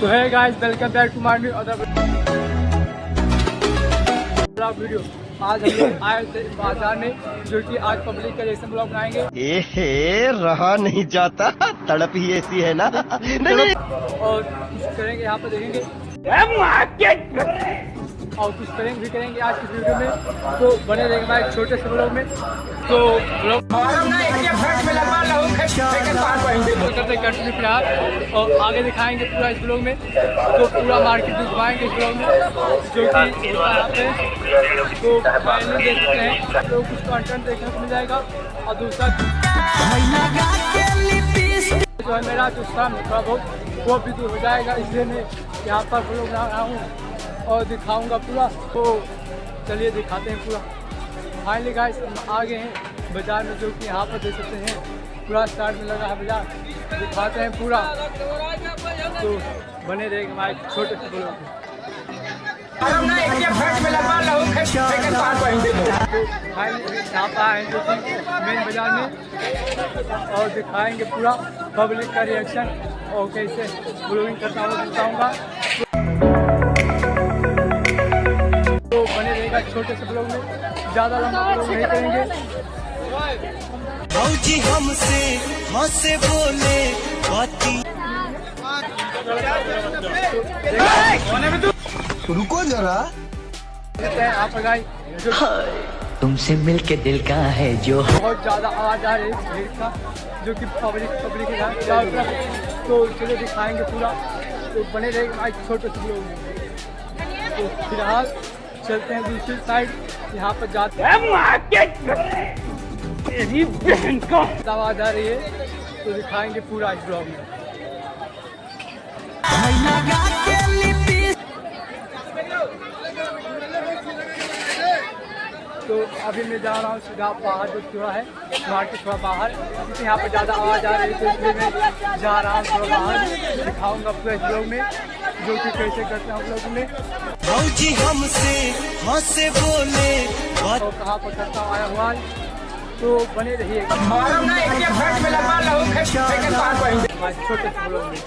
तो है guys, welcome back to my new other video. आज हम लोग आए थे बाजार में, जो कि आज पब्लिक का रिएक्शन ब्लॉग बनाएंगे। रहा नहीं जाता, तड़प ही ऐसी है ना। नहीं। और कुछ करेंगे, यहाँ पर देखेंगे और कुछ करेंगे भी करेंगे आज की वीडियो में। तो बने रहेंगे हमारे छोटे से ब्लॉग में। तो ब्लॉग कंटिन्यू फिलहाल, और आगे दिखाएंगे पूरा इस ब्लॉग में। तो पूरा मार्केट भी घुमाएंगे इस ब्लॉग में, जो कि यहाँ पे तो पहले देख सकते हैं। तो कुछ कंटेंट देखने को मिल जाएगा। और दूसरा जो है मेरा जो श्रम थोड़ा बहुत वो भी दूर हो जाएगा, इसलिए मैं यहाँ पर ब्लॉग बना रहा हूँ और दिखाऊंगा पूरा। तो चलिए दिखाते हैं पूरा। फाइनली गाइस हम आ गए हैं बाजार में, जो कि यहाँ पर देख सकते हैं पूरा स्टार्ट में लगा है बाजार। दिखाते हैं पूरा, तो बने रहेंगे हमारे छोटे से ब्लॉग में। यहाँ पर आए हैं जो कि मेन बाजार में, और दिखाएंगे पूरा पब्लिक का रिएक्शन और कैसे ब्लॉगिंग करता हुआ दिखाऊंगा। तो बने रहेगा छोटे से ब्लॉग में, ज़्यादा लंबा ब्लॉग नहीं करेंगे। भौजी हमसे बोले बाती। रुको जरा। आप गाइस जो तुमसे मिलके दिल का है जो बहुत ज़्यादा आवाज़ आ रही है भीड़ का, जो कि पब्लिक है चारों तरफ। तो चलिए दिखाएंगे पूरा। तो बने रहेगा आज छोटे से ब्लॉग में। तो फिलहाल चलते हैं दूसरी साइड, यहाँ पर जाते हैं। आवाज़ आ रही है, तो दिखाएंगे पूरा इस ब्लॉग में। तो अभी मैं जा रहा हूँ सीधा बाहर, जो थोड़ा है मार्केट थोड़ा बाहर, क्योंकि यहाँ पर ज़्यादा आवाज़ आ रही है। तो इसलिए मैं जा रहा हूँ थोड़ा बाहर, दिखाऊंगा पूरा इस ब्लॉग में, जो कि कैसे करते हैं हम लोग में। भौजी हमसे बोले और कहाँ पर करता आया हुआ है। तो बने रहिए छोटे से ब्लॉग में।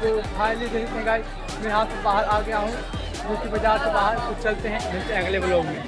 तो फाइनली देखते हैं गाइस, मैं यहाँ से बाहर आ गया हूँ, जो कि बाजार से बाहर। तो चलते हैं, मिलते हैं अगले ब्लॉग में।